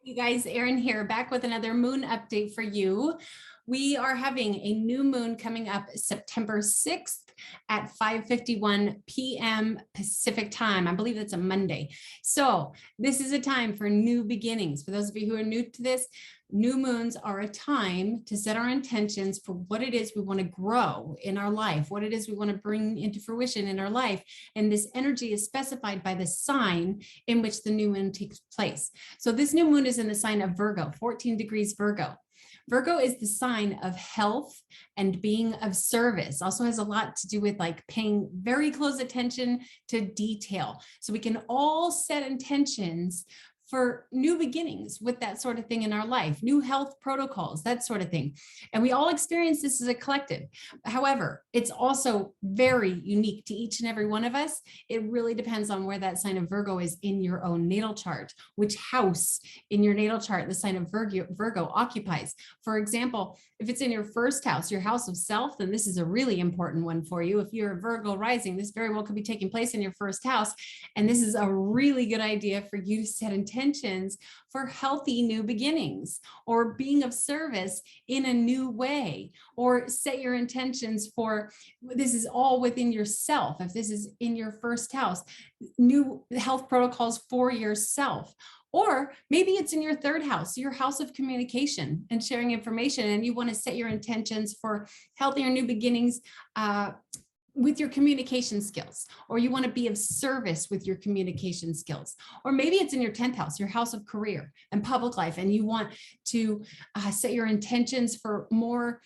You guys, Erin here, back with another moon update for you. We are having a new moon coming up September 6th at 5:51 p.m. Pacific time. I believe that's a Monday. So this is a time for new beginnings. For those of you who are new to this, new moons are a time to set our intentions for what it is we want to grow in our life, what it is we want to bring into fruition in our life. And this energy is specified by the sign in which the new moon takes place. So this new moon is in the sign of Virgo, 14 degrees Virgo. Virgo is the sign of health and being of service. Also has a lot to do with like paying very close attention to detail. So we can all set intentions for new beginnings with that sort of thing in our life, new health protocols, that sort of thing. And we all experience this as a collective. However, it's also very unique to each and every one of us. It really depends on where that sign of Virgo is in your own natal chart, which house in your natal chart the sign of Virgo occupies. For example, if it's in your first house, your house of self, then this is a really important one for you. If you're a Virgo rising, this very well could be taking place in your first house. And this is a really good idea for you to set intentions for healthy new beginnings or being of service in a new way, or set your intentions for, this is all within yourself. If this is in your first house, new health protocols for yourself. Or maybe it's in your third house, your house of communication and sharing information, and you want to set your intentions for healthier new beginnings with your communication skills, or you want to be of service with your communication skills. Or maybe it's in your 10th house, your house of career and public life, and you want to set your intentions for more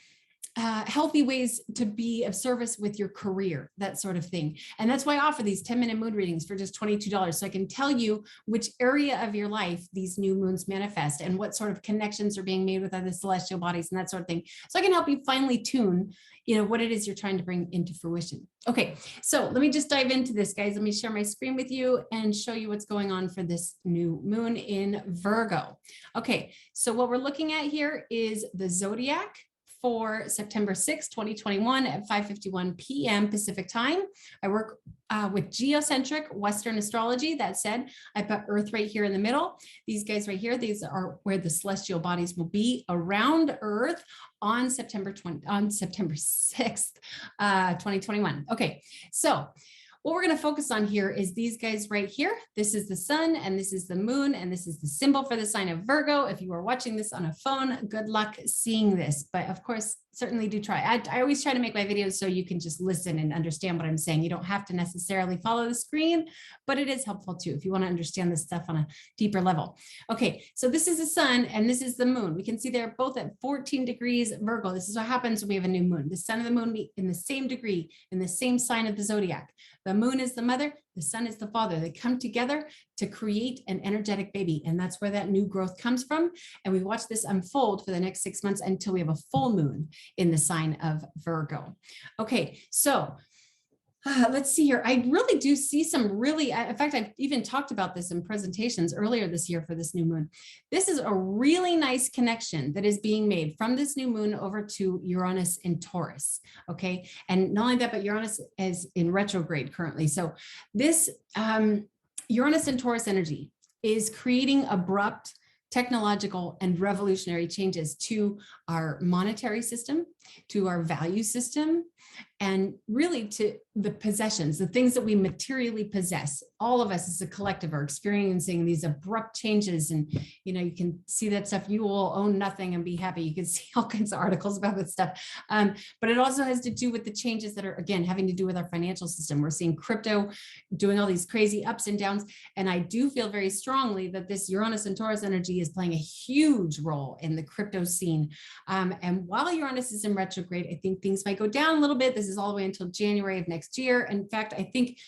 healthy ways to be of service with your career, that sort of thing. And that's why I offer these 10-minute moon readings for just $22. So I can tell you which area of your life these new moons manifest and what sort of connections are being made with other celestial bodies and that sort of thing. So I can help you finely tune, what it is you're trying to bring into fruition. Okay, so let me just dive into this, guys. Let me share my screen with you and show you what's going on for this new moon in Virgo. Okay, so what we're looking at here is the zodiac for September 6, 2021 at 5:51 p.m. Pacific time. I work with geocentric Western astrology. That said, I put Earth right here in the middle. These guys right here, these are where the celestial bodies will be around Earth on September 6th, 2021. Okay, so what we're going to focus on here is these guys right here. This is the sun and this is the moon, and this is the symbol for the sign of Virgo. If you are watching this on a phone, good luck seeing this. But of course, certainly do try. I always try to make my videos so you can just listen and understand what I'm saying. You don't have to necessarily follow the screen, but it is helpful too if you want to understand this stuff on a deeper level. Okay, so this is the sun and this is the moon. We can see they're both at 14 degrees Virgo. This is what happens when we have a new moon. The sun and the moon meet in the same degree, in the same sign of the zodiac. The moon is the mother, the sun is the father. They come together to create an energetic baby. And that's where that new growth comes from. And we watch this unfold for the next 6 months until we have a full moon in the sign of Virgo. Okay, so let's see here. I really do see some really, in fact, I've even talked about this in presentations earlier this year for this new moon. This is a really nice connection that is being made from this new moon over to Uranus in Taurus. Okay. And not only that, but Uranus is in retrograde currently. So this Uranus and Taurus energy is creating abrupt technological and revolutionary changes to our monetary system, to our value system, and really to the possessions, the things that we materially possess. All of us as a collective are experiencing these abrupt changes. And, you can see that stuff. You will own nothing and be happy. You can see all kinds of articles about this stuff. But it also has to do with the changes that are, again, having to do with our financial system. We're seeing crypto doing all these crazy ups and downs. And I do feel very strongly that this Uranus and Taurus energy is playing a huge role in the crypto scene. And while Uranus is in retrograde, I think things might go down a little bit. This is all the way until January of next year. In fact, I think,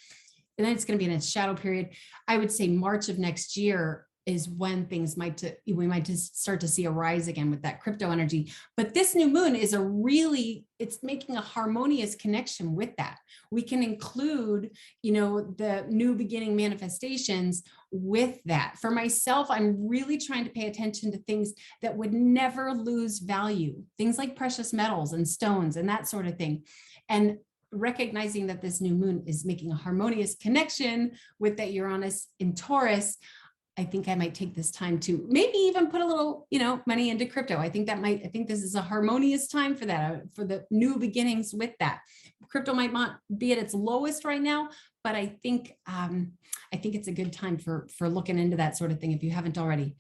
and then it's going to be in a shadow period. I would say March of next year is when things we might just start to see a rise again with that crypto energy. But this new moon is it's making a harmonious connection with that. We can include, the new beginning manifestations with that. For myself, I'm really trying to pay attention to things that would never lose value, things like precious metals and stones and that sort of thing. And recognizing that this new moon is making a harmonious connection with that Uranus in Taurus, I think I might take this time to maybe even put a little, money into crypto. I think this is a harmonious time for that, for the new beginnings with that. Crypto might not be at its lowest right now, but I think it's a good time for looking into that sort of thing if you haven't already.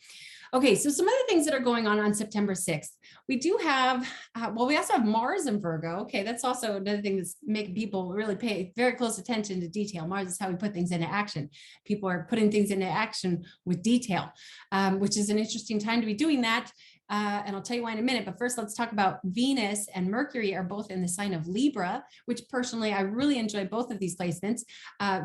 Okay, so some other things that are going on September 6th. We do have, we also have Mars in Virgo. Okay, that's also another thing that's making people really pay very close attention to detail. Mars is how we put things into action. People are putting things into action with detail, which is an interesting time to be doing that. And I'll tell you why in a minute, but first let's talk about Venus and Mercury are both in the sign of Libra, which personally, I really enjoy both of these placements.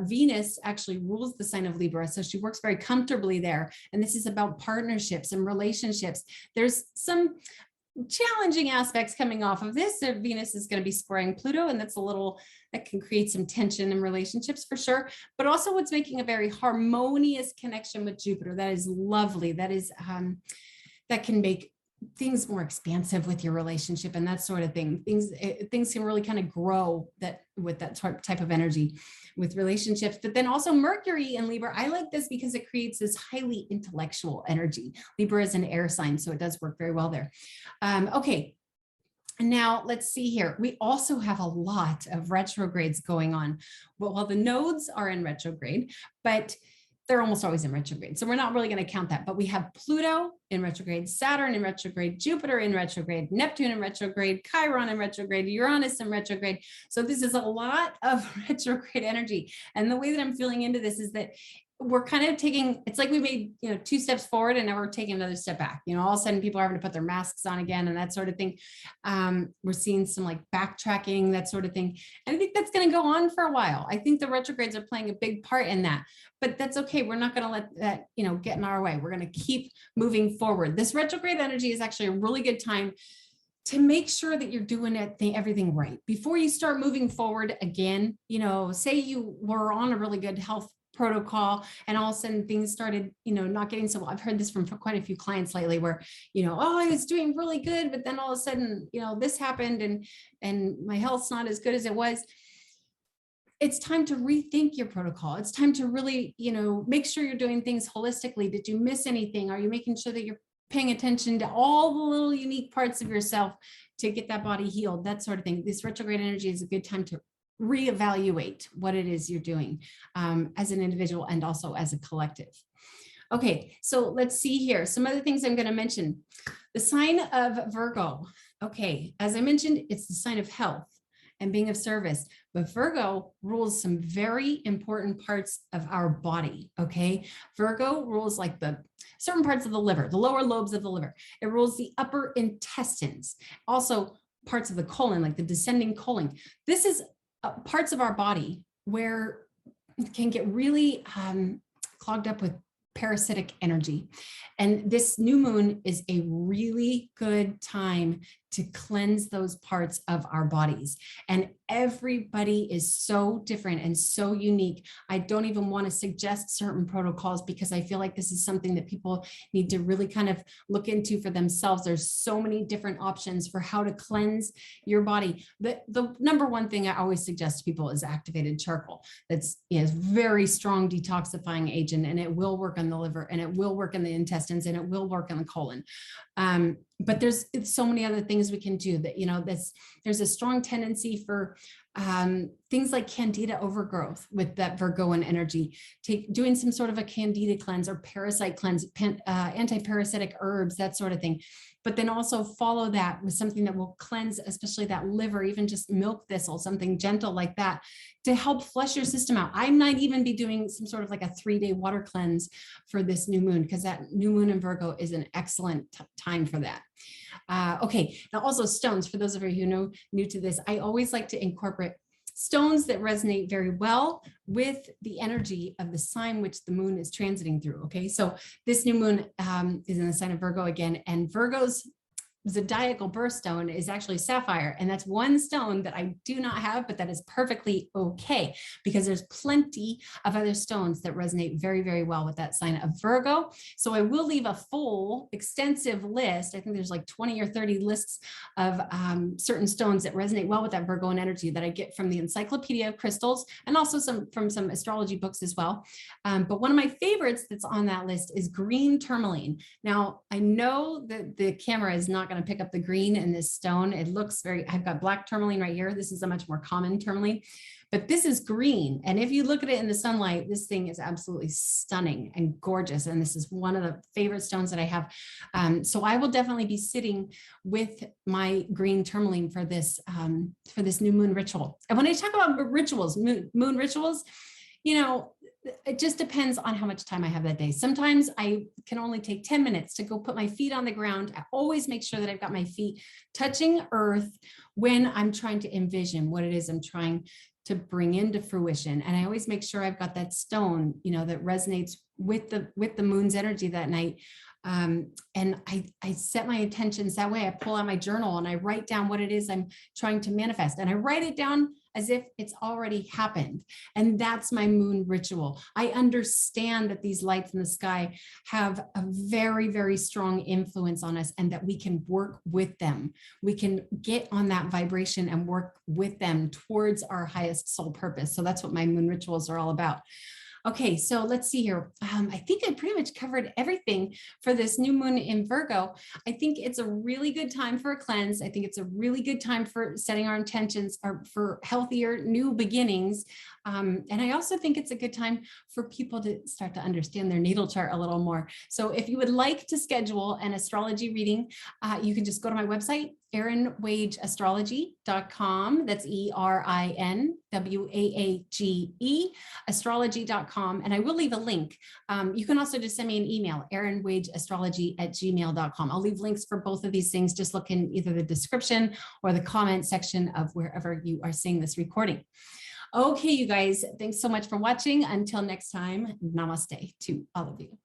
Venus actually rules the sign of Libra, so she works very comfortably there. And this is about partnerships and relationships. There's some challenging aspects coming off of this. So Venus is going to be squaring Pluto, and that can create some tension in relationships for sure, but also it's making a very harmonious connection with Jupiter. That is lovely. That is, that can make things more expansive with your relationship and that sort of thing. Things can really kind of grow with that type of energy with relationships. But then also Mercury in Libra, I like this because it creates this highly intellectual energy. Libra is an air sign, so it does work very well there. Okay. Now let's see here. We also have a lot of retrogrades going on. Well, the nodes are in retrograde, but they're almost always in retrograde. So we're not really going to count that, but we have Pluto in retrograde, Saturn in retrograde, Jupiter in retrograde, Neptune in retrograde, Chiron in retrograde, Uranus in retrograde. So this is a lot of retrograde energy. And the way that I'm feeling into this is that we're kind of taking, it's like we made, 2 steps forward and now we're taking another step back. All of a sudden people are having to put their masks on again and that sort of thing. We're seeing some like backtracking, that sort of thing. And I think that's going to go on for a while. I think the retrogrades are playing a big part in that, but that's okay. We're not going to let that, get in our way. We're going to keep moving forward. This retrograde energy is actually a really good time to make sure that you're doing everything right. Before you start moving forward again, say you were on a really good health protocol and all of a sudden things started, not getting so well. I've heard this from quite a few clients lately where, oh, I was doing really good, but then all of a sudden, this happened and my health's not as good as it was. It's time to rethink your protocol. It's time to really, make sure you're doing things holistically. Did you miss anything? Are you making sure that you're paying attention to all the little unique parts of yourself to get that body healed, that sort of thing? This retrograde energy is a good time to reevaluate what it is you're doing as an individual and also as a collective. Okay, so let's see here. Some other things I'm going to mention. The sign of Virgo. Okay, as I mentioned, it's the sign of health and being of service, but Virgo rules some very important parts of our body. Okay, Virgo rules like the certain parts of the liver, the lower lobes of the liver. It rules the upper intestines, also parts of the colon, like the descending colon. This is parts of our body where it can get really clogged up with parasitic energy. And this new moon is a really good time to cleanse those parts of our bodies. And everybody is so different and so unique. I don't even want to suggest certain protocols because I feel like this is something that people need to really kind of look into for themselves. There's so many different options for how to cleanse your body. The number one thing I always suggest to people is activated charcoal. That's very strong detoxifying agent, and it will work on the liver, and it will work in the intestines, and it will work in the colon. But there's so many other things we can do that, there's a strong tendency for things like candida overgrowth with that Virgoan energy, doing some sort of a candida cleanse or parasite cleanse, anti-parasitic herbs, that sort of thing. But then also follow that with something that will cleanse, especially that liver, even just milk thistle, something gentle like that to help flush your system out. I might even be doing some sort of like a 3-day water cleanse for this new moon, because that new moon in Virgo is an excellent time for that. Okay, now also stones, for those of you who know new to this, I always like to incorporate stones that resonate very well with the energy of the sign which the moon is transiting through. Okay, so this new moon is in the sign of Virgo again, and Virgos zodiacal birthstone is actually sapphire. And that's one stone that I do not have, but that is perfectly okay, because there's plenty of other stones that resonate very, very well with that sign of Virgo. So I will leave a full extensive list. I think there's like 20 or 30 lists of certain stones that resonate well with that Virgoan energy that I get from the Encyclopedia of Crystals, and also from some astrology books as well. But one of my favorites that's on that list is green tourmaline. Now, I know that the camera is not going to pick up the green in this stone. It looks I've got black tourmaline right here. This is a much more common tourmaline, but this is green. And if you look at it in the sunlight, this thing is absolutely stunning and gorgeous. And this is one of the favorite stones that I have. So I will definitely be sitting with my green tourmaline for this new moon ritual. And when I talk about rituals, moon rituals, it just depends on how much time I have that day. Sometimes I can only take 10 minutes to go put my feet on the ground. I always make sure that I've got my feet touching earth when I'm trying to envision what it is I'm trying to bring into fruition. And I always make sure I've got that stone, that resonates with the moon's energy that night. And I set my intentions that way. I pull out my journal and I write down what it is I'm trying to manifest. And I write it down as if it's already happened. And that's my moon ritual. I understand that these lights in the sky have a very, very strong influence on us, and that we can work with them. We can get on that vibration and work with them towards our highest soul purpose. So that's what my moon rituals are all about. Okay, so let's see here. I think I pretty much covered everything for this new moon in Virgo. I think it's a really good time for a cleanse. I think it's a really good time for setting our intentions for healthier new beginnings. And I also think it's a good time for people to start to understand their natal chart a little more. So if you would like to schedule an astrology reading, you can just go to my website, erinwageastrology.com. That's ERINWAAGE, astrology.com. And I will leave a link. You can also just send me an email, erinwageastrology@gmail.com. I'll leave links for both of these things. Just look in either the description or the comment section of wherever you are seeing this recording. Okay, you guys, thanks so much for watching. Until next time, namaste to all of you.